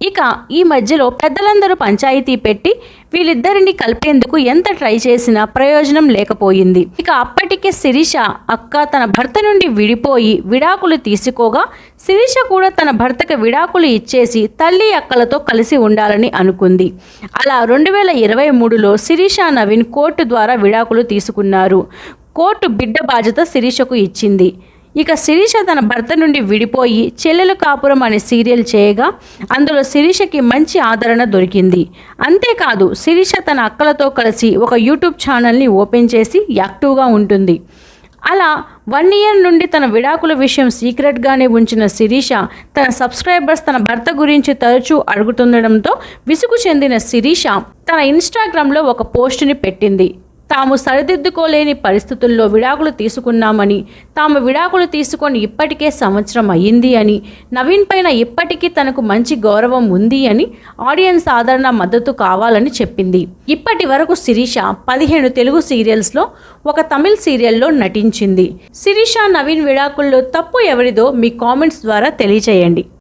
ఇక ఈ మధ్యలో పెద్దలందరూ పంచాయతీ పెట్టి వీళ్ళిద్దరిని కలిపేందుకు ఎంత ట్రై చేసినా ప్రయోజనం లేకపోయింది. ఇక అప్పటికే శిరీష అక్క తన భర్త నుండి విడిపోయి విడాకులు తీసుకోగా శిరీష కూడా తన భర్తకు విడాకులు ఇచ్చేసి తల్లి అక్కలతో కలిసి ఉండాలని అనుకుంది. అలా 2023లో శిరీష నవీన్ కోర్టు ద్వారా విడాకులు తీసుకున్నారు. కోర్టు బిడ్డ బాధ్యత శిరీషకు ఇచ్చింది. ఇక శిరీష తన భర్త నుండి విడిపోయి చెల్లెలు కాపురం అనే సీరియల్ చేయగా అందులో శిరీషకి మంచి ఆదరణ దొరికింది. అంతేకాదు శిరీష తన అక్కలతో కలిసి ఒక యూట్యూబ్ ఛానల్ని ఓపెన్ చేసి యాక్టివ్గా ఉంటుంది. అలా 1 ఇయర్ నుండి తన విడాకుల విషయం సీక్రెట్గానే ఉంచిన శిరీష తన సబ్స్క్రైబర్స్ తన భర్త గురించి తరచూ అడుగుతుండడంతో విసుగు చెందిన శిరీష తన ఇన్స్టాగ్రామ్లో ఒక పోస్టుని పెట్టింది. తాము సరిదిద్దుకోలేని పరిస్థితుల్లో విడాకులు తీసుకున్నామని, తాము విడాకులు తీసుకొని ఇప్పటికే సంవత్సరం అయ్యింది అని, నవీన్ పైన ఇప్పటికీ తనకు మంచి గౌరవం ఉంది అని, ఆడియన్స్ ఆదరణ మద్దతు కావాలని చెప్పింది. ఇప్పటి వరకు శిరీష 15 తెలుగు సీరియల్స్లో ఒక తమిళ్ సీరియల్లో నటించింది. శిరీష నవీన్ విడాకుల్లో తప్పు ఎవరిదో మీ కామెంట్స్ ద్వారా తెలియచేయండి.